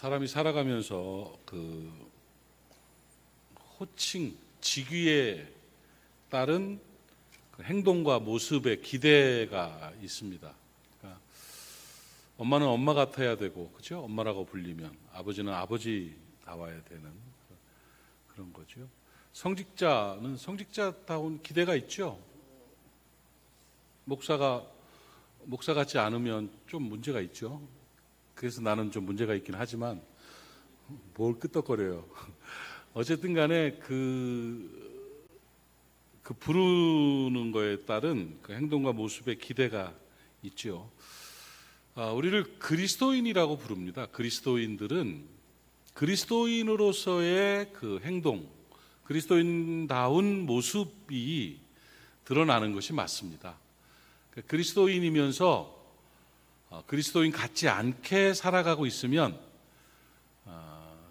사람이 살아가면서 그 호칭, 직위에 따른 그 행동과 모습에 기대가 있습니다. 그러니까 엄마는 엄마 같아야 되고, 그렇죠? 엄마라고 불리면 아버지는 아버지 나와야 되는 그런 거죠. 성직자는 성직자다운 기대가 있죠. 목사 같지 않으면 좀 문제가 있죠. 그래서 나는 좀 문제가 있긴 하지만 뭘 끄떡거려요. 어쨌든 간에 그 부르는 거에 따른 그 행동과 모습의 기대가 있죠. 우리를 그리스도인이라고 부릅니다. 그리스도인들은 그리스도인으로서의 그 행동, 그리스도인다운 모습이 드러나는 것이 맞습니다. 그리스도인이면서 그리스도인 같지 않게 살아가고 있으면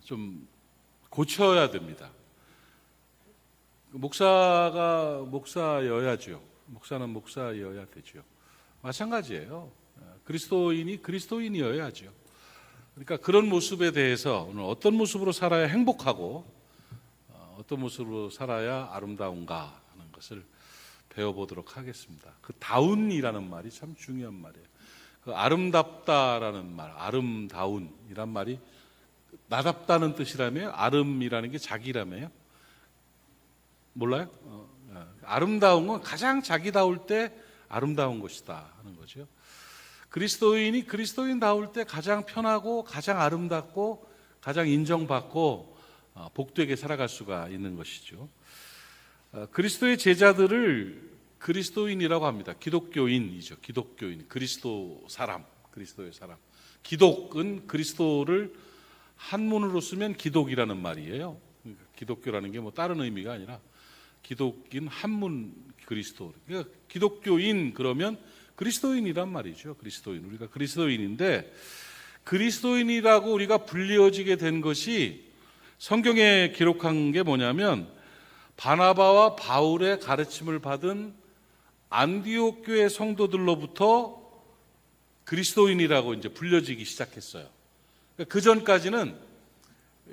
좀 고쳐야 됩니다. 목사가 목사여야죠. 목사는 목사여야 되죠. 마찬가지예요. 그리스도인이 그리스도인이어야죠. 그러니까 그런 모습에 대해서 오늘 어떤 모습으로 살아야 행복하고 어떤 모습으로 살아야 아름다운가 하는 것을 배워보도록 하겠습니다. 그 다운이라는 말이 참 중요한 말이에요. 그 아름답다라는 말, 아름다운이란 말이 나답다는 뜻이라며요? 아름이라는 게 자기라며요? 몰라요? 아름다운 건 가장 자기다울 때 아름다운 것이다 하는 거죠. 그리스도인이 그리스도인다울 때 가장 편하고 가장 아름답고 가장 인정받고 복되게 살아갈 수가 있는 것이죠. 그리스도의 제자들을 그리스도인이라고 합니다. 기독교인이죠. 기독교인, 그리스도의 사람. 기독은 그리스도를 한문으로 쓰면 기독이라는 말이에요. 그러니까 기독교라는 게 뭐 다른 의미가 아니라 기독인 한문 그리스도. 그러니까 기독교인 그러면 그리스도인이란 말이죠. 그리스도인. 우리가 그리스도인인데 그리스도인이라고 우리가 불리어지게 된 것이 성경에 기록한 게 뭐냐면 바나바와 바울의 가르침을 받은 안디옥 교회 성도들로부터 그리스도인이라고 이제 불려지기 시작했어요. 그 전까지는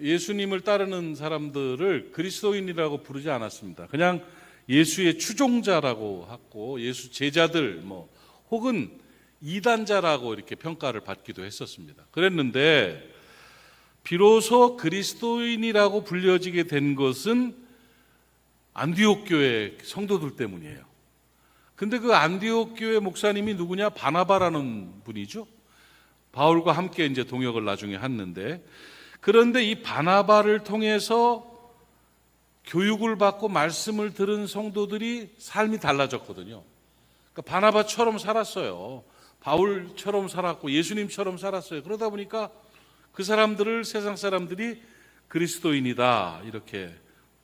예수님을 따르는 사람들을 그리스도인이라고 부르지 않았습니다. 그냥 예수의 추종자라고 하고 예수 제자들 혹은 이단자라고 이렇게 평가를 받기도 했었습니다. 그랬는데 비로소 그리스도인이라고 불려지게 된 것은 안디옥 교회 성도들 때문이에요. 근데 그 안디옥 교회 목사님이 누구냐? 바나바라는 분이죠. 바울과 함께 이제 동역을 나중에 했는데, 그런데 이 바나바를 통해서 교육을 받고 말씀을 들은 성도들이 삶이 달라졌거든요. 그러니까 바나바처럼 살았어요. 바울처럼 살았고 예수님처럼 살았어요. 그러다 보니까 그 사람들을 세상 사람들이 그리스도인이다 이렇게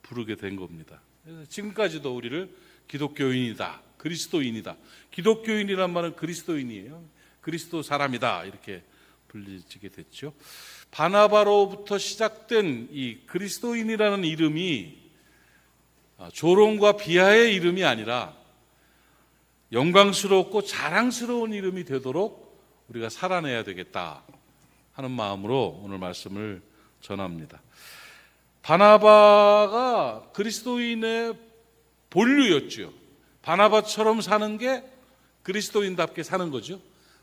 부르게 된 겁니다. 지금까지도 우리를 기독교인이다, 그리스도인이다. 기독교인이란 말은 그리스도인이에요. 그리스도 사람이다 이렇게 불리지게 됐죠. 바나바로부터 시작된 이 그리스도인이라는 이름이 조롱과 비하의 이름이 아니라 영광스럽고 자랑스러운 이름이 되도록 우리가 살아내야 되겠다 하는 마음으로 오늘 말씀을 전합니다. 바나바가 그리스도인의 본류였죠. 바나바처럼 사는 게 그리스도인답게 사는 거죠.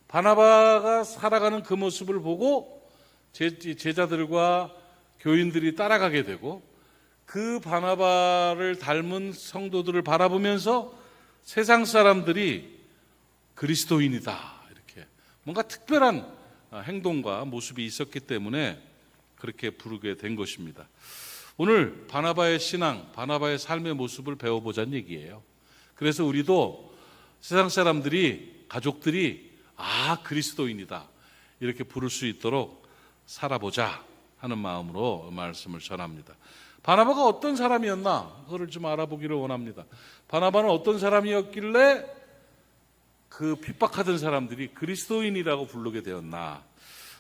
바나바가 살아가는 그 모습을 보고 제자들과 교인들이 따라가게 되고 그 바나바를 닮은 성도들을 바라보면서 세상 사람들이 그리스도인이다 이렇게 뭔가 특별한 행동과 모습이 있었기 때문에 그렇게 부르게 된 것입니다. 오늘 바나바의 신앙, 바나바의 삶의 모습을 배워보자는 얘기예요. 그래서 우리도 세상 사람들이, 가족들이 그리스도인이다 이렇게 부를 수 있도록 살아보자 하는 마음으로 말씀을 전합니다. 바나바가 어떤 사람이었나 그거를 좀 알아보기를 원합니다. 바나바는 어떤 사람이었길래 그 핍박하던 사람들이 그리스도인이라고 부르게 되었나.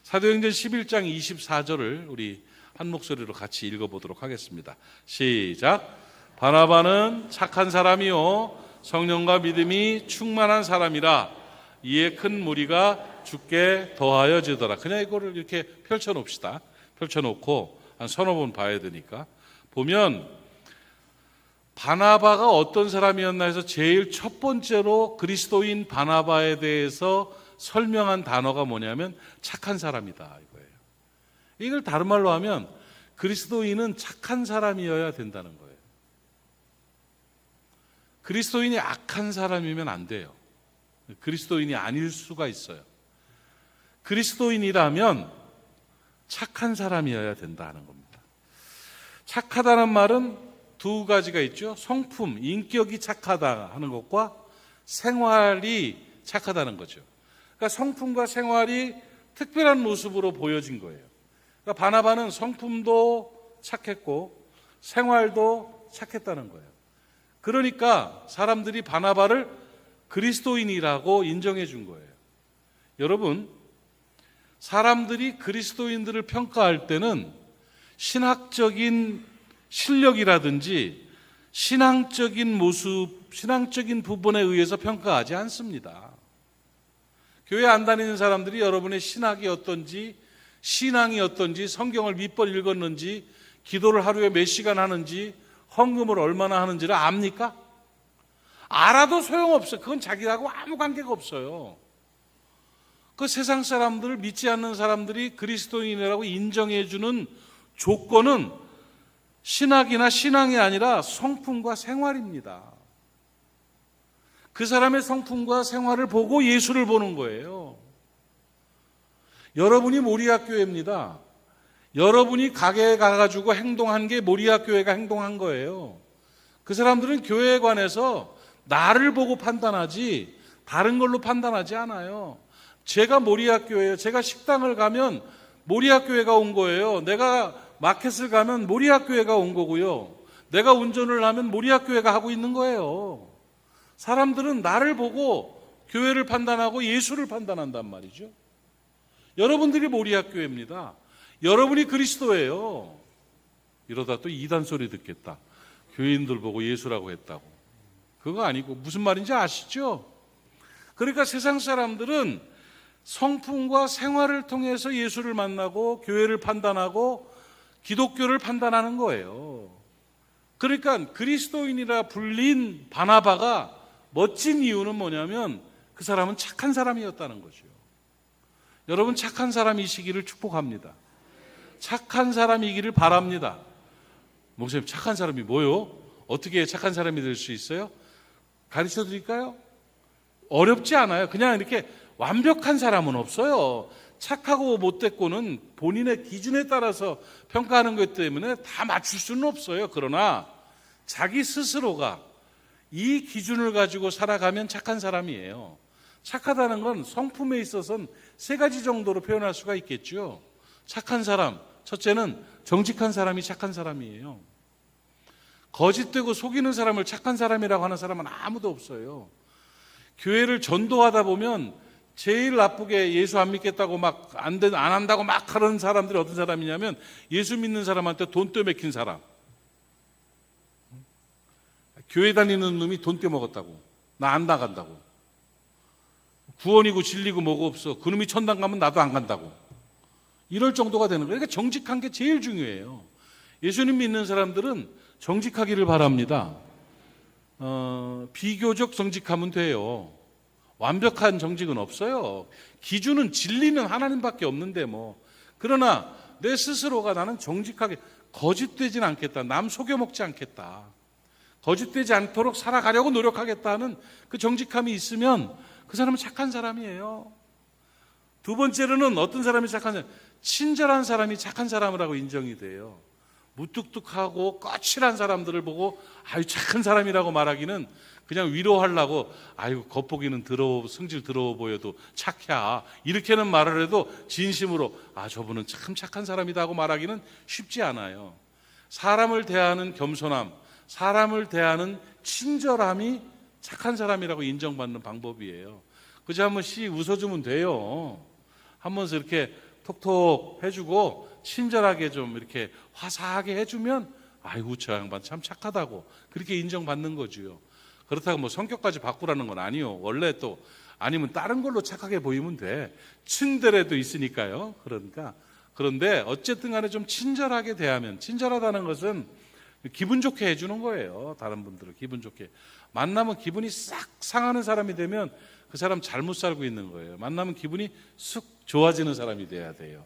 사도행전 11장 24절을 우리 한 목소리로 같이 읽어보도록 하겠습니다. 시작. 바나바는 착한 사람이요 성령과 믿음이 충만한 사람이라 이에 큰 무리가 주께 더하여지더라. 그냥 이거를 이렇게 펼쳐놓읍시다. 펼쳐놓고 한 서너 번 봐야 되니까 보면 바나바가 어떤 사람이었나 해서 제일 첫 번째로 그리스도인 바나바에 대해서 설명한 단어가 뭐냐면 착한 사람이다 이거예요. 이걸 다른 말로 하면 그리스도인은 착한 사람이어야 된다는 거예요. 그리스도인이 악한 사람이면 안 돼요. 그리스도인이 아닐 수가 있어요. 그리스도인이라면 착한 사람이어야 된다는 겁니다. 착하다는 말은 두 가지가 있죠. 성품, 인격이 착하다 하는 것과 생활이 착하다는 거죠. 그러니까 성품과 생활이 특별한 모습으로 보여진 거예요. 그러니까 바나바는 성품도 착했고 생활도 착했다는 거예요. 그러니까 사람들이 바나바를 그리스도인이라고 인정해 준 거예요. 여러분, 사람들이 그리스도인들을 평가할 때는 신학적인 실력이라든지 신앙적인 모습, 신앙적인 부분에 의해서 평가하지 않습니다. 교회 안 다니는 사람들이 여러분의 신학이 어떤지, 신앙이 어떤지, 성경을 몇 번 읽었는지, 기도를 하루에 몇 시간 하는지, 헌금을 얼마나 하는지를 압니까? 알아도 소용없어요. 그건 자기하고 아무 관계가 없어요. 그 세상 사람들을 믿지 않는 사람들이 그리스도인이라고 인정해주는 조건은 신학이나 신앙이 아니라 성품과 생활입니다. 그 사람의 성품과 생활을 보고 예수를 보는 거예요. 여러분이 모리아교회입니다. 여러분이 가게에 가가지고 행동한 게 모리아교회가 행동한 거예요. 그 사람들은 교회에 관해서 나를 보고 판단하지 다른 걸로 판단하지 않아요. 제가 모리아교회예요. 제가 식당을 가면 모리아교회가 온 거예요. 내가 마켓을 가면 모리아교회가 온 거고요. 내가 운전을 하면 모리아교회가 하고 있는 거예요. 사람들은 나를 보고 교회를 판단하고 예수를 판단한단 말이죠. 여러분들이 모리아교회입니다. 여러분이 그리스도예요. 이러다 또 이단 소리 듣겠다. 교인들 보고 예수라고 했다고. 그거 아니고 무슨 말인지 아시죠? 그러니까 세상 사람들은 성품과 생활을 통해서 예수를 만나고 교회를 판단하고 기독교를 판단하는 거예요. 그러니까 그리스도인이라 불린 바나바가 멋진 이유는 뭐냐면 그 사람은 착한 사람이었다는 거죠. 여러분 착한 사람이시기를 축복합니다. 착한 사람이기를 바랍니다. 목사님 착한 사람이 뭐요? 어떻게 착한 사람이 될 수 있어요? 가르쳐 드릴까요? 어렵지 않아요. 그냥 이렇게 완벽한 사람은 없어요. 착하고 못됐고는 본인의 기준에 따라서 평가하는 것 때문에 다 맞출 수는 없어요. 그러나 자기 스스로가 이 기준을 가지고 살아가면 착한 사람이에요. 착하다는 건 성품에 있어서는 세 가지 정도로 표현할 수가 있겠죠. 착한 사람, 첫째는 정직한 사람이 착한 사람이에요. 거짓되고 속이는 사람을 착한 사람이라고 하는 사람은 아무도 없어요. 교회를 전도하다 보면 제일 나쁘게 예수 안 믿겠다고 막 안 한다고 막 하는 사람들이 어떤 사람이냐면 예수 믿는 사람한테 돈 떼먹힌 사람. 교회 다니는 놈이 돈 떼먹었다고. 나 안 나간다고. 구원이고 진리고 뭐가 없어. 그놈이 천당 가면 나도 안 간다고. 이럴 정도가 되는 거예요. 그러니까 정직한 게 제일 중요해요. 예수님 믿는 사람들은 정직하기를 바랍니다. 비교적 정직하면 돼요. 완벽한 정직은 없어요. 기준은 진리는 하나님밖에 없는데 뭐. 그러나 내 스스로가 나는 정직하게 거짓되진 않겠다. 남 속여먹지 않겠다. 거짓되지 않도록 살아가려고 노력하겠다는 그 정직함이 있으면 그 사람은 착한 사람이에요. 두 번째로는 어떤 사람이 착한 사람? 친절한 사람이 착한 사람이라고 인정이 돼요. 무뚝뚝하고 거칠한 사람들을 보고 아유 착한 사람이라고 말하기는 그냥 위로하려고 아유 겉보기는 성질 더러워 보여도 착해 이렇게는 말을 해도 진심으로 아 저분은 참 착한 사람이다 하고 말하기는 쉽지 않아요. 사람을 대하는 겸손함, 사람을 대하는 친절함이 착한 사람이라고 인정받는 방법이에요. 그저 한 번씩 웃어주면 돼요. 한 번씩 이렇게 톡톡 해주고 친절하게 좀 이렇게 화사하게 해주면 아이고 저 양반 참 착하다고 그렇게 인정받는 거죠. 그렇다고 뭐 성격까지 바꾸라는 건 아니요. 원래 또 아니면 다른 걸로 착하게 보이면 돼. 츤데레도 있으니까요. 그러니까 그런데 어쨌든 간에 좀 친절하게 대하면, 친절하다는 것은 기분 좋게 해주는 거예요. 다른 분들을 기분 좋게. 만나면 기분이 싹 상하는 사람이 되면 그 사람 잘못 살고 있는 거예요. 만나면 기분이 쑥 좋아지는 사람이 돼야 돼요.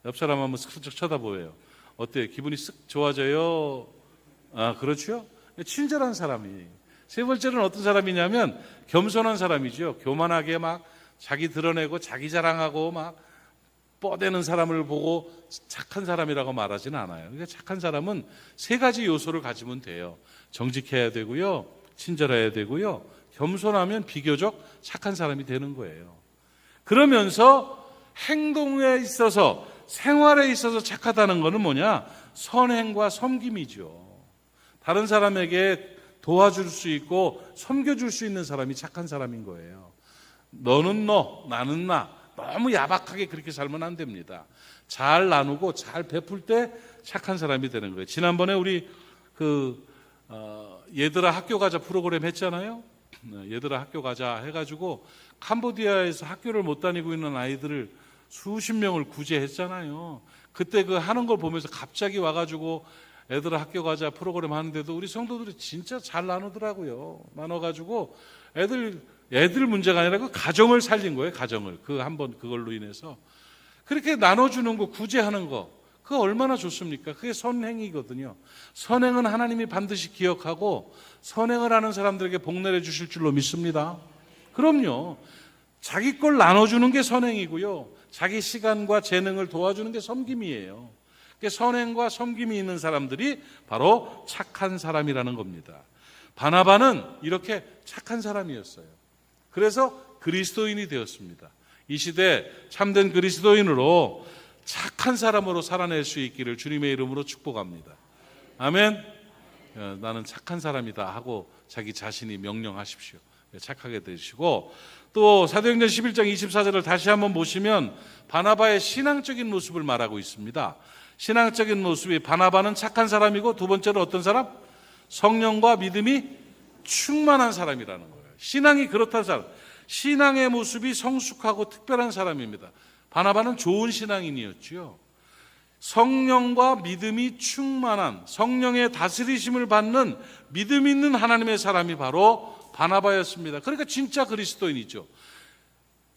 옆 사람 한번 슬쩍 쳐다보세요. 어때요? 기분이 쓱 좋아져요? 아, 그렇죠? 친절한 사람이. 세 번째는 어떤 사람이냐면 겸손한 사람이죠. 교만하게 막 자기 드러내고 자기 자랑하고 막 뻗대는 사람을 보고 착한 사람이라고 말하지는 않아요. 그러니까 착한 사람은 세 가지 요소를 가지면 돼요. 정직해야 되고요, 친절해야 되고요, 겸손하면 비교적 착한 사람이 되는 거예요. 그러면서 행동에 있어서, 생활에 있어서 착하다는 것은 뭐냐? 선행과 섬김이죠. 다른 사람에게 도와줄 수 있고 섬겨줄 수 있는 사람이 착한 사람인 거예요. 너는 너, 나는 나. 너무 야박하게 그렇게 살면 안 됩니다. 잘 나누고 잘 베풀 때 착한 사람이 되는 거예요. 지난번에 우리 얘들아 학교 가자 프로그램 했잖아요. 얘들아 학교 가자 해가지고 캄보디아에서 학교를 못 다니고 있는 아이들을 수십 명을 구제했잖아요. 그때 그 하는 걸 보면서 갑자기 와가지고 애들아 학교 가자 프로그램 하는데도 우리 성도들이 진짜 잘 나누더라고요. 나눠가지고 애들 문제가 아니라 그 가정을 살린 거예요. 가정을. 그걸로 인해서. 그렇게 나눠주는 거, 구제하는 거, 그거 얼마나 좋습니까? 그게 선행이거든요. 선행은 하나님이 반드시 기억하고 선행을 하는 사람들에게 복 내려주실 줄로 믿습니다. 그럼요. 자기 걸 나눠주는 게 선행이고요. 자기 시간과 재능을 도와주는 게 섬김이에요. 선행과 섬김이 있는 사람들이 바로 착한 사람이라는 겁니다. 바나바는 이렇게 착한 사람이었어요. 그래서 그리스도인이 되었습니다. 이 시대 참된 그리스도인으로 착한 사람으로 살아낼 수 있기를 주님의 이름으로 축복합니다. 아멘. 나는 착한 사람이다 하고 자기 자신이 명령하십시오. 착하게 되시고, 또 사도행전 11장 24절을 다시 한번 보시면 바나바의 신앙적인 모습을 말하고 있습니다. 신앙적인 모습이, 바나바는 착한 사람이고 두 번째로 어떤 사람? 성령과 믿음이 충만한 사람이라는 거예요. 신앙이 그렇다는 사람, 신앙의 모습이 성숙하고 특별한 사람입니다. 바나바는 좋은 신앙인이었죠. 성령과 믿음이 충만한, 성령의 다스리심을 받는 믿음 있는 하나님의 사람이 바로 바나바였습니다. 그러니까 진짜 그리스도인이죠.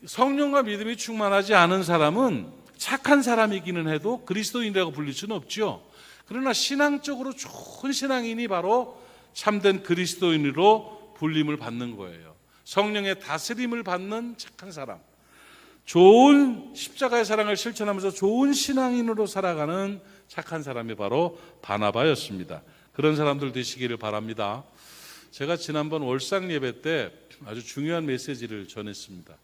성령과 믿음이 충만하지 않은 사람은 착한 사람이기는 해도 그리스도인이라고 불릴 수는 없죠. 그러나 신앙적으로 좋은 신앙인이 바로 참된 그리스도인으로 불림을 받는 거예요. 성령의 다스림을 받는 착한 사람, 좋은 십자가의 사랑을 실천하면서 좋은 신앙인으로 살아가는 착한 사람이 바로 바나바였습니다. 그런 사람들 되시기를 바랍니다. 제가 지난번 월상 예배 때 아주 중요한 메시지를 전했습니다.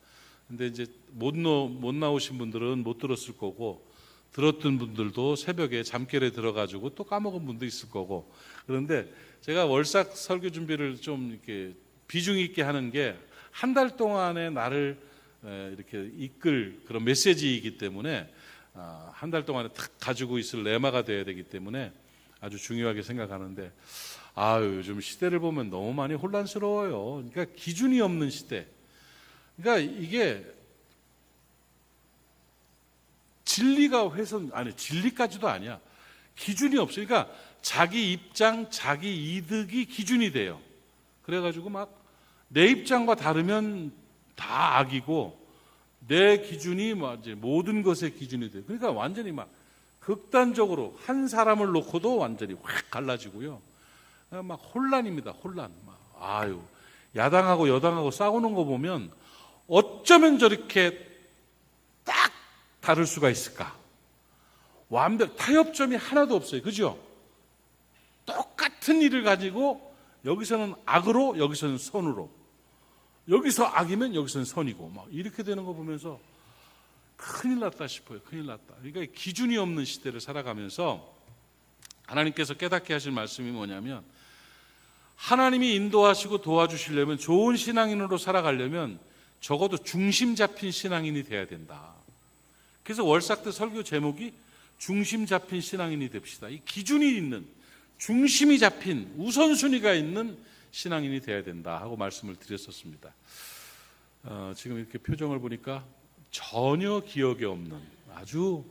근데 이제 못 나오신 분들은 못 들었을 거고, 들었던 분들도 새벽에 잠결에 들어가지고 또 까먹은 분도 있을 거고. 그런데 제가 월삭 설교 준비를 좀 이렇게 비중 있게 하는 게 한 달 동안의 나를 이렇게 이끌 그런 메시지이기 때문에 한 달 동안에 딱 가지고 있을 레마가 되어야 되기 때문에 아주 중요하게 생각하는데, 요즘 시대를 보면 너무 많이 혼란스러워요. 그러니까 기준이 없는 시대. 그러니까 이게 진리까지도 아니야. 기준이 없어요. 그러니까 자기 입장, 자기 이득이 기준이 돼요. 그래가지고 막 내 입장과 다르면 다 악이고, 내 기준이 모든 것의 기준이 돼요. 그러니까 완전히 막 극단적으로 한 사람을 놓고도 완전히 확 갈라지고요. 막 혼란입니다. 혼란. 야당하고 여당하고 싸우는 거 보면 어쩌면 저렇게 딱 다를 수가 있을까? 타협점이 하나도 없어요. 그죠? 똑같은 일을 가지고 여기서는 악으로, 여기서는 선으로, 여기서 악이면 여기서는 선이고, 막 이렇게 되는 거 보면서 큰일 났다 싶어요. 큰일 났다. 그러니까 기준이 없는 시대를 살아가면서 하나님께서 깨닫게 하실 말씀이 뭐냐면, 하나님이 인도하시고 도와주시려면, 좋은 신앙인으로 살아가려면 적어도 중심 잡힌 신앙인이 돼야 된다. 그래서 월삭 때 설교 제목이 중심 잡힌 신앙인이 됩시다. 이 기준이 있는, 중심이 잡힌, 우선순위가 있는 신앙인이 돼야 된다 하고 말씀을 드렸었습니다. 지금 이렇게 표정을 보니까 전혀 기억에 없는, 아주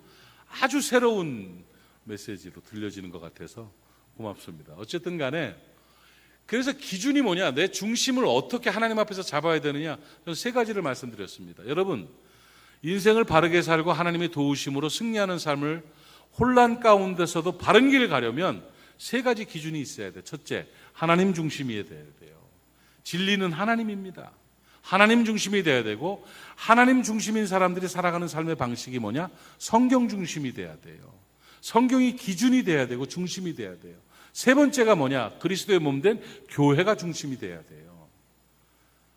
아주 새로운 메시지로 들려지는 것 같아서 고맙습니다. 어쨌든 간에 그래서 기준이 뭐냐, 내 중심을 어떻게 하나님 앞에서 잡아야 되느냐, 저는 세 가지를 말씀드렸습니다. 여러분, 인생을 바르게 살고 하나님의 도우심으로 승리하는 삶을 혼란 가운데서도 바른 길을 가려면 세 가지 기준이 있어야 돼요. 첫째, 하나님 중심이 돼야 돼요. 진리는 하나님입니다. 하나님 중심이 돼야 되고, 하나님 중심인 사람들이 살아가는 삶의 방식이 뭐냐? 성경 중심이 돼야 돼요. 성경이 기준이 돼야 되고 중심이 돼야 돼요. 세 번째가 뭐냐? 그리스도의 몸된 교회가 중심이 돼야 돼요.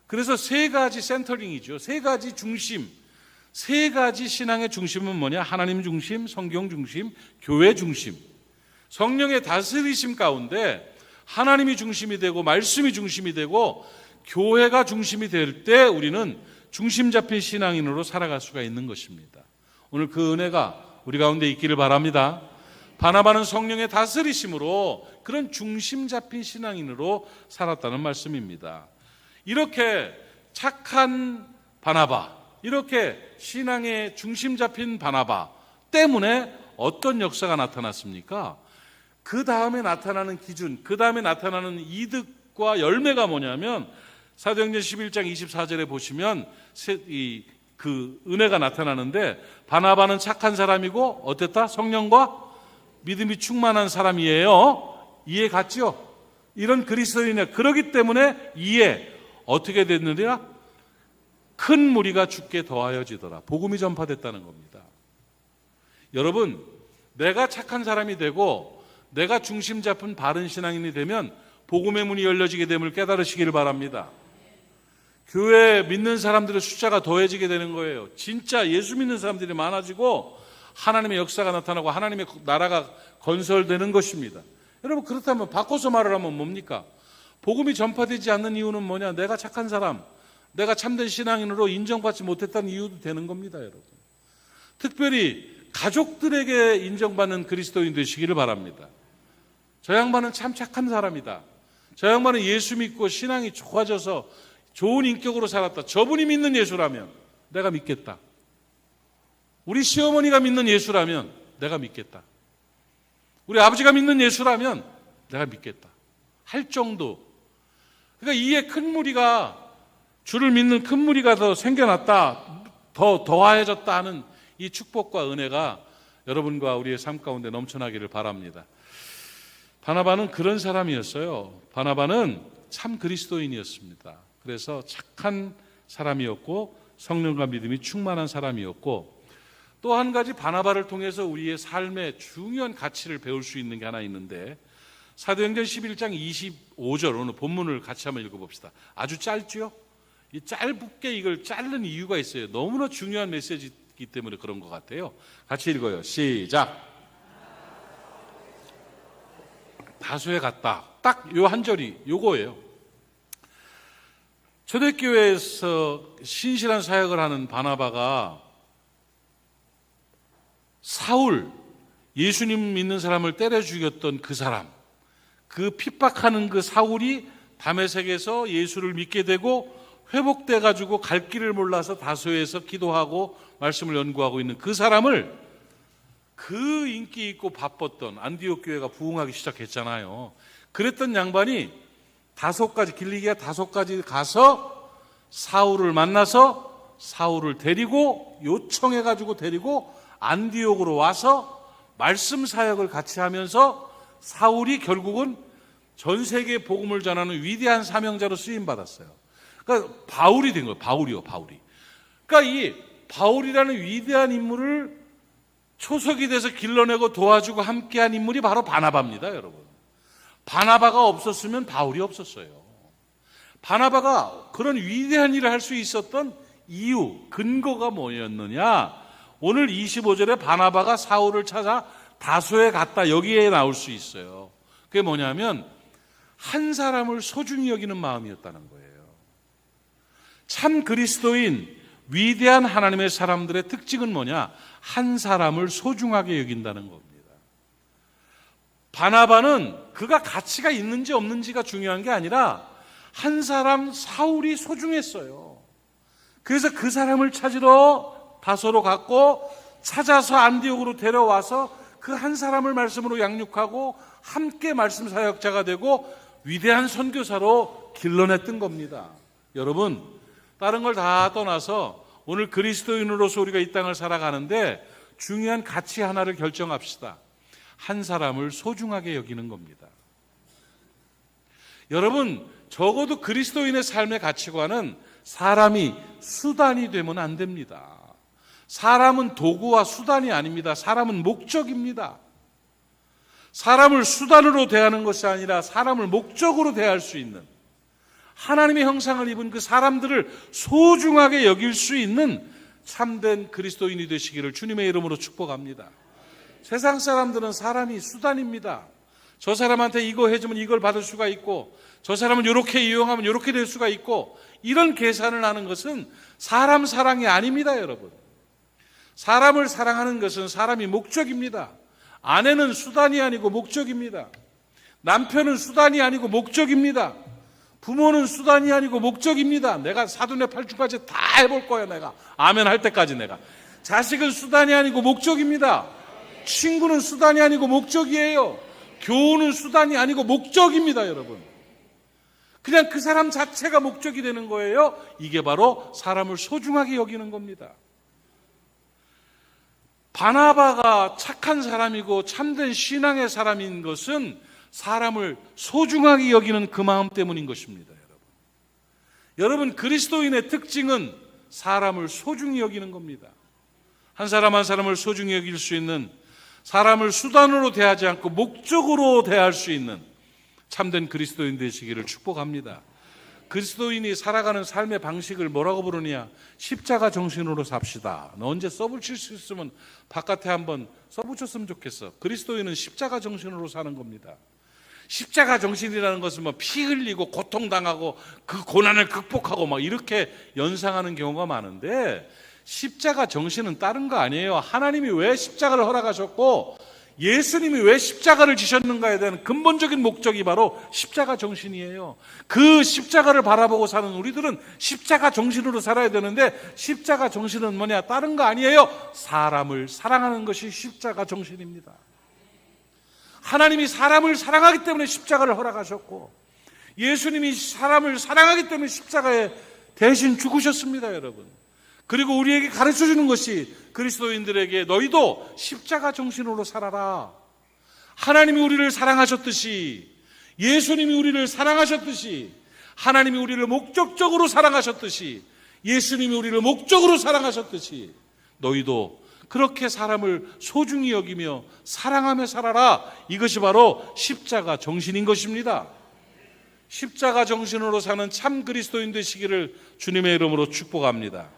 그래서 세 가지 센터링이죠. 세 가지 중심, 세 가지 신앙의 중심은 뭐냐? 하나님 중심, 성경 중심, 교회 중심. 성령의 다스리심 가운데 하나님이 중심이 되고 말씀이 중심이 되고 교회가 중심이 될 때 우리는 중심 잡힌 신앙인으로 살아갈 수가 있는 것입니다. 오늘 그 은혜가 우리 가운데 있기를 바랍니다. 바나바는 성령의 다스리심으로 그런 중심 잡힌 신앙인으로 살았다는 말씀입니다. 이렇게 착한 바나바, 이렇게 신앙의 중심 잡힌 바나바 때문에 어떤 역사가 나타났습니까? 그 다음에 나타나는 기준, 그 다음에 나타나는 이득과 열매가 뭐냐면 사도행전 11장 24절에 보시면 그 은혜가 나타나는데, 바나바는 착한 사람이고 어땠다? 성령과 믿음이 충만한 사람이에요. 이해 갔죠? 이런 그리스도인이야. 그러기 때문에 이에 어떻게 됐느냐? 큰 무리가 주께 더하여지더라. 복음이 전파됐다는 겁니다. 여러분, 내가 착한 사람이 되고 내가 중심 잡은 바른 신앙인이 되면 복음의 문이 열려지게 됨을 깨달으시기를 바랍니다. 교회에 믿는 사람들의 숫자가 더해지게 되는 거예요. 진짜 예수 믿는 사람들이 많아지고 하나님의 역사가 나타나고 하나님의 나라가 건설되는 것입니다. 여러분, 그렇다면 바꿔서 말을 하면 뭡니까? 복음이 전파되지 않는 이유는 뭐냐? 내가 착한 사람, 내가 참된 신앙인으로 인정받지 못했다는 이유도 되는 겁니다, 여러분. 특별히 가족들에게 인정받는 그리스도인 되시기를 바랍니다. 저 양반은 참 착한 사람이다. 저 양반은 예수 믿고 신앙이 좋아져서 좋은 인격으로 살았다. 저분이 믿는 예수라면 내가 믿겠다. 우리 시어머니가 믿는 예수라면 내가 믿겠다. 우리 아버지가 믿는 예수라면 내가 믿겠다 할 정도. 그러니까 이에 큰 무리가, 주를 믿는 큰 무리가 더 생겨났다, 더 더해졌다 하는 이 축복과 은혜가 여러분과 우리의 삶 가운데 넘쳐나기를 바랍니다. 바나바는 그런 사람이었어요. 바나바는 참 그리스도인이었습니다. 그래서 착한 사람이었고 성령과 믿음이 충만한 사람이었고, 또 한 가지 바나바를 통해서 우리의 삶의 중요한 가치를 배울 수 있는 게 하나 있는데, 사도행전 11장 25절 오늘 본문을 같이 한번 읽어봅시다. 아주 짧죠? 이 짧게 이걸 자른 이유가 있어요. 너무나 중요한 메시지이기 때문에 그런 것 같아요. 같이 읽어요. 시작. 다소에 갔다. 딱 요 한 절이 요거예요. 초대교회에서 신실한 사역을 하는 바나바가 사울, 예수님 믿는 사람을 때려 죽였던 그 사람, 그 핍박하는 그 사울이 다메섹에서 예수를 믿게 되고 회복돼 가지고 갈 길을 몰라서 다소에서 기도하고 말씀을 연구하고 있는 그 사람을, 그 인기 있고 바빴던 안디옥 교회가 부흥하기 시작했잖아요. 그랬던 양반이 다소까지, 길리기아 다소까지 가서 사울을 만나서 사울을 데리고, 요청해 가지고 데리고 안디옥으로 와서 말씀 사역을 같이 하면서 사울이 결국은 전 세계에 복음을 전하는 위대한 사명자로 쓰임 받았어요. 그러니까 바울이 된 거예요. 바울이요, 바울이. 그러니까 이 바울이라는 위대한 인물을 초석이 돼서 길러내고 도와주고 함께한 인물이 바로 바나바입니다, 여러분. 바나바가 없었으면 바울이 없었어요. 바나바가 그런 위대한 일을 할 수 있었던 이유, 근거가 뭐였느냐? 오늘 25절에 바나바가 사울을 찾아 다소에 갔다, 여기에 나올 수 있어요. 그게 뭐냐면 한 사람을 소중히 여기는 마음이었다는 거예요. 참 그리스도인, 위대한 하나님의 사람들의 특징은 뭐냐? 한 사람을 소중하게 여긴다는 겁니다. 바나바는 그가 가치가 있는지 없는지가 중요한 게 아니라 한 사람 사울이 소중했어요. 그래서 그 사람을 찾으러 다소로 갔고 찾아서 안디옥으로 데려와서 그 한 사람을 말씀으로 양육하고 함께 말씀 사역자가 되고 위대한 선교사로 길러냈던 겁니다. 여러분, 다른 걸 다 떠나서 오늘 그리스도인으로서 우리가 이 땅을 살아가는데 중요한 가치 하나를 결정합시다. 한 사람을 소중하게 여기는 겁니다. 여러분, 적어도 그리스도인의 삶의 가치관은 사람이 수단이 되면 안 됩니다. 사람은 도구와 수단이 아닙니다. 사람은 목적입니다. 사람을 수단으로 대하는 것이 아니라 사람을 목적으로 대할 수 있는, 하나님의 형상을 입은 그 사람들을 소중하게 여길 수 있는 참된 그리스도인이 되시기를 주님의 이름으로 축복합니다. 세상 사람들은 사람이 수단입니다. 저 사람한테 이거 해주면 이걸 받을 수가 있고, 저 사람은 이렇게 이용하면 이렇게 될 수가 있고, 이런 계산을 하는 것은 사람 사랑이 아닙니다, 여러분. 사람을 사랑하는 것은 사람이 목적입니다. 아내는 수단이 아니고 목적입니다. 남편은 수단이 아니고 목적입니다. 부모는 수단이 아니고 목적입니다. 내가 사돈의 팔주까지 다 해볼 거야, 내가. 아멘 할 때까지 내가. 자식은 수단이 아니고 목적입니다. 친구는 수단이 아니고 목적이에요. 교우는 수단이 아니고 목적입니다, 여러분. 그냥 그 사람 자체가 목적이 되는 거예요. 이게 바로 사람을 소중하게 여기는 겁니다. 바나바가 착한 사람이고 참된 신앙의 사람인 것은 사람을 소중하게 여기는 그 마음 때문인 것입니다. 여러분, 그리스도인의 특징은 사람을 소중히 여기는 겁니다. 한 사람 한 사람을 소중히 여길 수 있는, 사람을 수단으로 대하지 않고 목적으로 대할 수 있는 참된 그리스도인 되시기를 축복합니다. 그리스도인이 살아가는 삶의 방식을 뭐라고 부르냐? 십자가 정신으로 삽시다. 너 언제 써붙일 수 있으면 바깥에 한번 써붙였으면 좋겠어. 그리스도인은 십자가 정신으로 사는 겁니다. 십자가 정신이라는 것은 뭐 피 흘리고 고통당하고 그 고난을 극복하고 막 이렇게 연상하는 경우가 많은데, 십자가 정신은 다른 거 아니에요. 하나님이 왜 십자가를 허락하셨고 예수님이 왜 십자가를 지셨는가에 대한 근본적인 목적이 바로 십자가 정신이에요. 그 십자가를 바라보고 사는 우리들은 십자가 정신으로 살아야 되는데, 십자가 정신은 뭐냐? 다른 거 아니에요. 사람을 사랑하는 것이 십자가 정신입니다. 하나님이 사람을 사랑하기 때문에 십자가를 허락하셨고, 예수님이 사람을 사랑하기 때문에 십자가에 대신 죽으셨습니다, 여러분. 그리고 우리에게 가르쳐주는 것이, 그리스도인들에게 너희도 십자가 정신으로 살아라. 하나님이 우리를 사랑하셨듯이, 예수님이 우리를 사랑하셨듯이, 하나님이 우리를 목적적으로 사랑하셨듯이, 예수님이 우리를 목적으로 사랑하셨듯이 너희도 그렇게 사람을 소중히 여기며 사랑하며 살아라. 이것이 바로 십자가 정신인 것입니다. 십자가 정신으로 사는 참 그리스도인 되시기를 주님의 이름으로 축복합니다.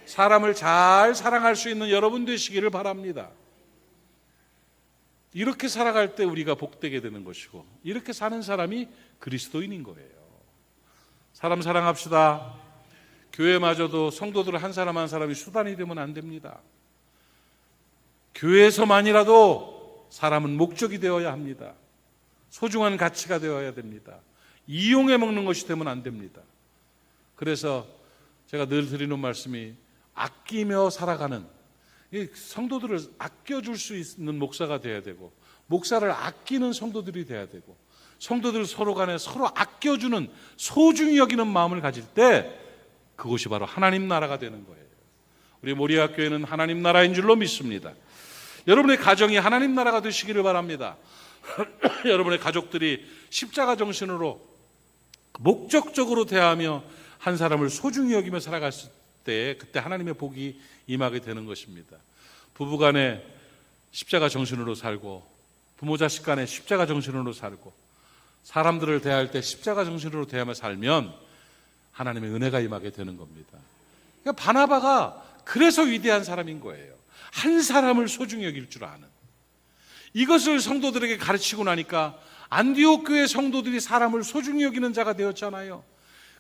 사람을 잘 사랑할 수 있는 여러분 되시기를 바랍니다. 이렇게 살아갈 때 우리가 복되게 되는 것이고, 이렇게 사는 사람이 그리스도인인 거예요. 사람 사랑합시다. 교회마저도 성도들 한 사람 한 사람이 수단이 되면 안 됩니다. 교회에서만이라도 사람은 목적이 되어야 합니다. 소중한 가치가 되어야 됩니다. 이용해 먹는 것이 되면 안 됩니다. 그래서 제가 늘 드리는 말씀이, 아끼며 살아가는, 성도들을 아껴줄 수 있는 목사가 돼야 되고, 목사를 아끼는 성도들이 돼야 되고, 성도들 서로 간에 서로 아껴주는, 소중히 여기는 마음을 가질 때 그것이 바로 하나님 나라가 되는 거예요. 우리 모리아교회는 하나님 나라인 줄로 믿습니다. 여러분의 가정이 하나님 나라가 되시기를 바랍니다. 여러분의 가족들이 십자가 정신으로 목적적으로 대하며 한 사람을 소중히 여기며 살아갔을 때, 그때 하나님의 복이 임하게 되는 것입니다. 부부간에 십자가 정신으로 살고, 부모 자식 간에 십자가 정신으로 살고, 사람들을 대할 때 십자가 정신으로 대하며 살면 하나님의 은혜가 임하게 되는 겁니다. 그러니까 바나바가 그래서 위대한 사람인 거예요. 한 사람을 소중히 여길 줄 아는. 이것을 성도들에게 가르치고 나니까 안디옥 교회 성도들이 사람을 소중히 여기는 자가 되었잖아요.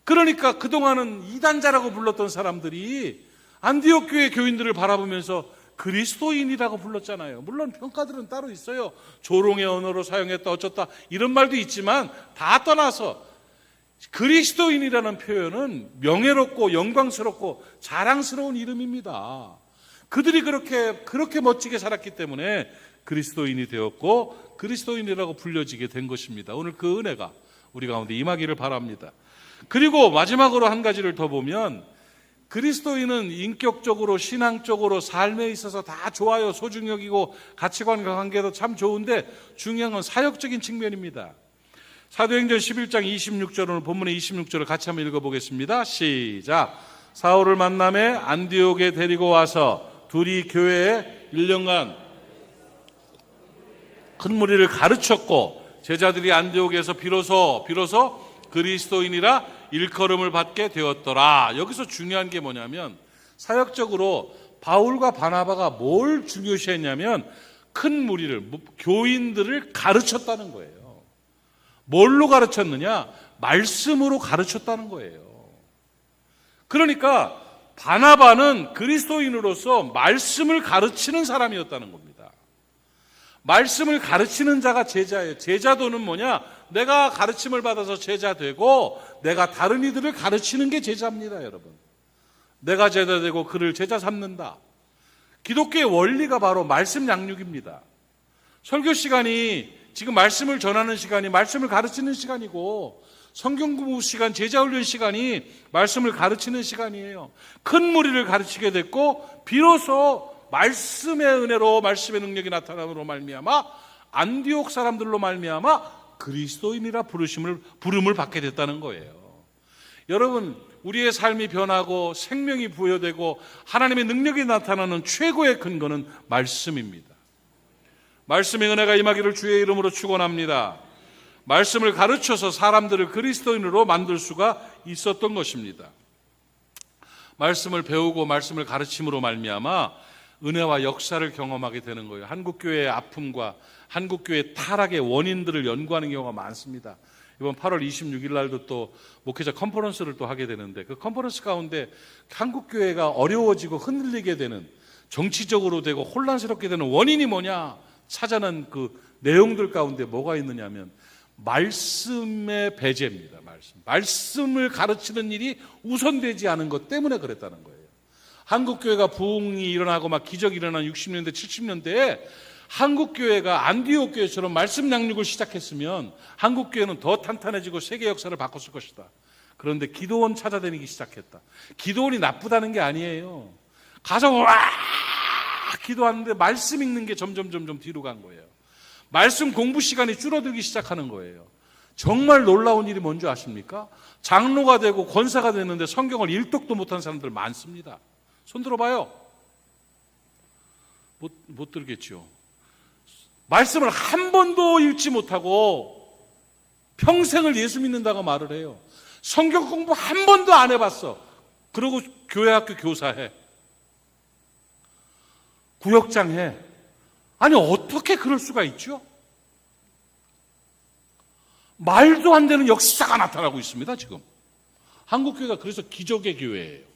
그러니까 그동안은 이단자라고 불렀던 사람들이 안디옥 교회 교인들을 바라보면서 그리스도인이라고 불렀잖아요. 물론 평가들은 따로 있어요. 조롱의 언어로 사용했다 어쩌다 이런 말도 있지만, 다 떠나서 그리스도인이라는 표현은 명예롭고 영광스럽고 자랑스러운 이름입니다. 그들이 그렇게 멋지게 살았기 때문에 그리스도인이 되었고 그리스도인이라고 불려지게 된 것입니다. 오늘 그 은혜가 우리 가운데 임하기를 바랍니다. 그리고 마지막으로 한 가지를 더 보면 그리스도인은 인격적으로 신앙적으로 삶에 있어서 다 좋아요. 소중히 여기고 가치관과 관계도 참 좋은데 중요한 건 사역적인 측면입니다. 사도행전 11장 26절, 오늘 본문의 26절을 같이 한번 읽어보겠습니다. 시작. 사울을 만남에 안디옥에 데리고 와서 둘이 교회에 1년간 큰 무리를 가르쳤고 제자들이 안디옥에서 비로소 그리스도인이라 일컬음을 받게 되었더라. 여기서 중요한 게 뭐냐면 사역적으로 바울과 바나바가 뭘 중요시했냐면 큰 무리를, 교인들을 가르쳤다는 거예요. 뭘로 가르쳤느냐? 말씀으로 가르쳤다는 거예요. 그러니까 바나바는 그리스도인으로서 말씀을 가르치는 사람이었다는 겁니다. 말씀을 가르치는 자가 제자예요. 제자도는 뭐냐? 내가 가르침을 받아서 제자 되고 내가 다른 이들을 가르치는 게 제자입니다, 여러분. 내가 제자 되고 그를 제자 삼는다. 기독교의 원리가 바로 말씀 양육입니다. 설교 시간이 지금 말씀을 전하는 시간이 말씀을 가르치는 시간이고 성경 공부 시간, 제자 훈련 시간이 말씀을 가르치는 시간이에요. 큰 무리를 가르치게 됐고 비로소 말씀의 은혜로 말씀의 능력이 나타남으로 말미암아 안디옥 사람들로 말미암아 그리스도인이라 부름을 받게 됐다는 거예요. 여러분, 우리의 삶이 변하고 생명이 부여되고 하나님의 능력이 나타나는 최고의 근거는 말씀입니다. 말씀의 은혜가 임하기를 주의 이름으로 축원합니다. 말씀을 가르쳐서 사람들을 그리스도인으로 만들 수가 있었던 것입니다. 말씀을 배우고 말씀을 가르침으로 말미암아 은혜와 역사를 경험하게 되는 거예요. 한국교회의 아픔과 한국교회의 타락의 원인들을 연구하는 경우가 많습니다. 이번 8월 26일 날도 또 목회자 컨퍼런스를 또 하게 되는데 그 컨퍼런스 가운데 한국교회가 어려워지고 흔들리게 되는, 정치적으로 되고 혼란스럽게 되는 원인이 뭐냐 찾아낸 그 내용들 가운데 뭐가 있느냐면 말씀의 배제입니다. 말씀을 가르치는 일이 우선되지 않은 것 때문에 그랬다는 거예요. 한국교회가 부흥이 일어나고 막 기적이 일어난 60년대 70년대에 한국교회가 안디옥 교회처럼 말씀 양육을 시작했으면 한국교회는 더 탄탄해지고 세계 역사를 바꿨을 것이다. 그런데 기도원 찾아다니기 시작했다. 기도원이 나쁘다는 게 아니에요. 가서 와 기도하는데 말씀 읽는 게 점점 뒤로 간 거예요. 말씀 공부 시간이 줄어들기 시작하는 거예요. 정말 놀라운 일이 뭔지 아십니까? 장로가 되고 권사가 됐는데 성경을 일독도 못한 사람들 많습니다. 손 들어봐요. 못 들겠죠. 말씀을 한 번도 읽지 못하고 평생을 예수 믿는다고 말을 해요. 성경 공부 한 번도 안 해봤어. 그러고 교회 학교 교사해. 구역장 해. 아니 어떻게 그럴 수가 있죠? 말도 안 되는 역사가 나타나고 있습니다. 지금 한국교회가 그래서 기적의 교회예요.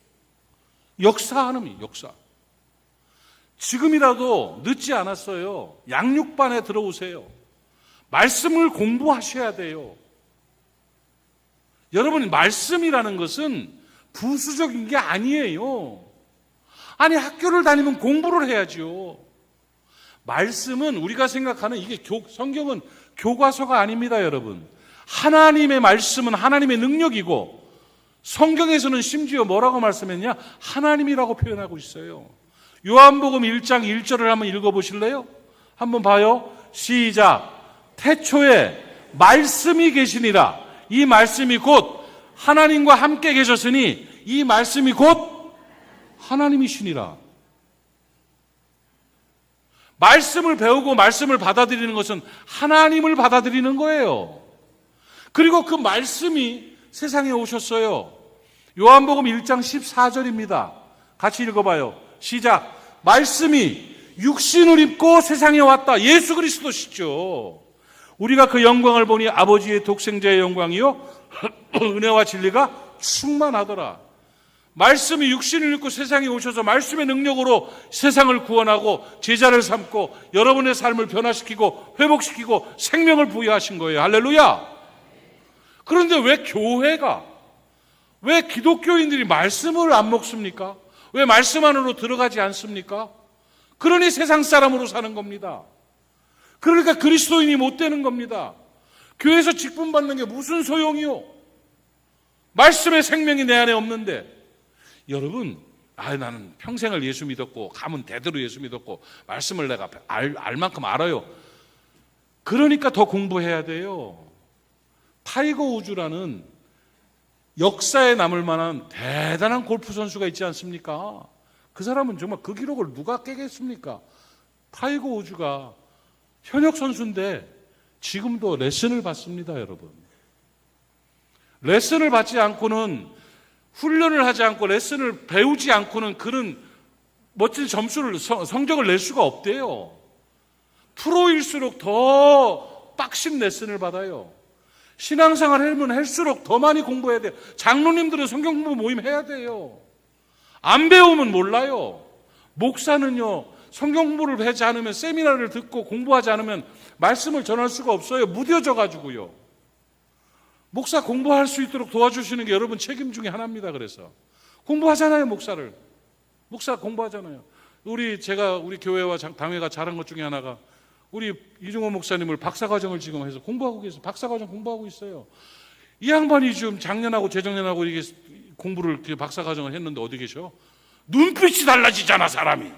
역사하는 역사. 지금이라도 늦지 않았어요. 양육반에 들어오세요. 말씀을 공부하셔야 돼요. 여러분, 말씀이라는 것은 부수적인 게 아니에요. 아니 학교를 다니면 공부를 해야죠. 말씀은 우리가 생각하는 이게 성경은 교과서가 아닙니다, 여러분. 하나님의 말씀은 하나님의 능력이고 성경에서는 심지어 뭐라고 말씀했냐? 하나님이라고 표현하고 있어요. 요한복음 1장 1절을 한번 읽어보실래요? 한번 봐요. 시작. 태초에 말씀이 계시니라. 이 말씀이 곧 하나님과 함께 계셨으니 이 말씀이 곧 하나님이시니라. 말씀을 배우고 말씀을 받아들이는 것은 하나님을 받아들이는 거예요. 그리고 그 말씀이 세상에 오셨어요. 요한복음 1장 14절입니다. 같이 읽어봐요. 시작. 말씀이 육신을 입고 세상에 왔다. 예수 그리스도시죠. 우리가 그 영광을 보니 아버지의 독생자의 영광이요 은혜와 진리가 충만하더라. 말씀이 육신을 입고 세상에 오셔서 말씀의 능력으로 세상을 구원하고 제자를 삼고 여러분의 삶을 변화시키고 회복시키고 생명을 부여하신 거예요. 할렐루야. 그런데 왜 교회가, 왜 기독교인들이 말씀을 안 먹습니까? 왜 말씀 안으로 들어가지 않습니까? 그러니 세상 사람으로 사는 겁니다. 그러니까 그리스도인이 못 되는 겁니다. 교회에서 직분 받는 게 무슨 소용이요? 말씀의 생명이 내 안에 없는데. 여러분, 나는 평생을 예수 믿었고 가문 대대로 예수 믿었고 말씀을 내가 알 만큼 알아요. 그러니까 더 공부해야 돼요. 타이거 우즈라는 역사에 남을 만한 대단한 골프 선수가 있지 않습니까? 그 사람은 정말 그 기록을 누가 깨겠습니까? 타이거 우즈가 현역 선수인데 지금도 레슨을 받습니다, 여러분. 레슨을 받지 않고는, 훈련을 하지 않고 레슨을 배우지 않고는 그는 멋진 점수를, 성적을 낼 수가 없대요. 프로일수록 더 빡신 레슨을 받아요. 신앙생활 하면 할수록 더 많이 공부해야 돼요. 장로님들은 성경 공부 모임 해야 돼요. 안 배우면 몰라요. 목사는요, 성경 공부를 하지 않으면, 세미나를 듣고 공부하지 않으면 말씀을 전할 수가 없어요. 무뎌져 가지고요. 목사 공부할 수 있도록 도와주시는 게 여러분 책임 중에 하나입니다. 그래서 공부하잖아요. 목사 공부하잖아요. 우리 교회와 당회가 잘한 것 중에 하나가 우리 이중호 목사님을 박사과정을 지금 해서 공부하고 계세요. 박사과정 공부하고 있어요. 이 양반이 지금 작년하고 재작년하고 이게 공부를, 박사과정을 했는데 어디 계셔? 눈빛이 달라지잖아, 사람이.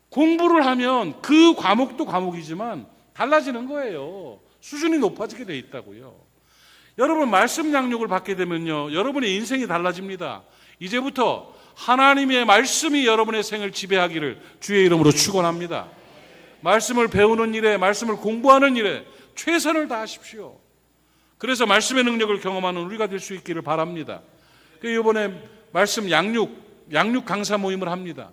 공부를 하면 그 과목도 과목이지만 달라지는 거예요. 수준이 높아지게 돼 있다고요. 여러분, 말씀 양육을 받게 되면요, 여러분의 인생이 달라집니다. 이제부터 하나님의 말씀이 여러분의 생을 지배하기를 주의 이름으로 축원합니다. 말씀을 배우는 일에, 말씀을 공부하는 일에 최선을 다하십시오. 그래서 말씀의 능력을 경험하는 우리가 될 수 있기를 바랍니다. 이번에 말씀 양육 강사 모임을 합니다.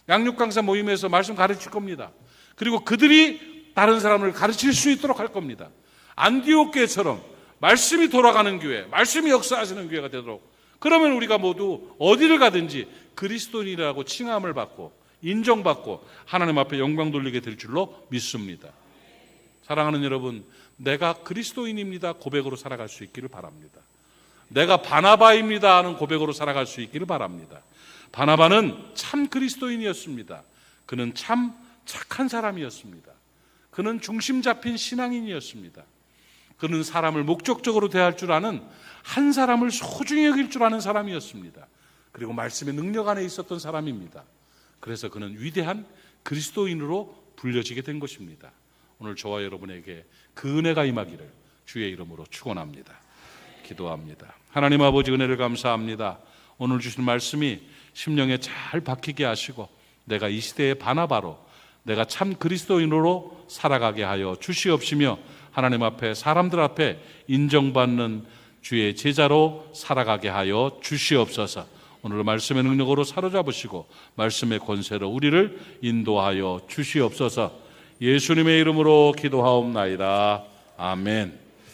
양육 강사 모임에서 말씀 가르칠 겁니다. 그리고 그들이 다른 사람을 가르칠 수 있도록 할 겁니다. 안디옥 교회처럼 말씀이 돌아가는 교회, 말씀이 역사하시는 교회가 되도록. 그러면 우리가 모두 어디를 가든지 그리스도인이라고 칭함을 받고 인정받고 하나님 앞에 영광 돌리게 될 줄로 믿습니다. 사랑하는 여러분, 내가 그리스도인입니다 고백으로 살아갈 수 있기를 바랍니다. 내가 바나바입니다 하는 고백으로 살아갈 수 있기를 바랍니다. 바나바는 참 그리스도인이었습니다. 그는 참 착한 사람이었습니다. 그는 중심 잡힌 신앙인이었습니다. 그는 사람을 목적적으로 대할 줄 아는, 한 사람을 소중히 여길 줄 아는 사람이었습니다. 그리고 말씀의 능력 안에 있었던 사람입니다. 그래서 그는 위대한 그리스도인으로 불려지게 된 것입니다. 오늘 저와 여러분에게 그 은혜가 임하기를 주의 이름으로 축원합니다. 기도합니다. 하나님 아버지, 은혜를 감사합니다. 오늘 주신 말씀이 심령에 잘 박히게 하시고 내가 이 시대의 바나바로, 내가 참 그리스도인으로 살아가게 하여 주시옵시며 하나님 앞에, 사람들 앞에 인정받는 주의 제자로 살아가게 하여 주시옵소서. 오늘 말씀의 능력으로 사로잡으시고 말씀의 권세로 우리를 인도하여 주시옵소서. 예수님의 이름으로 기도하옵나이다. 아멘.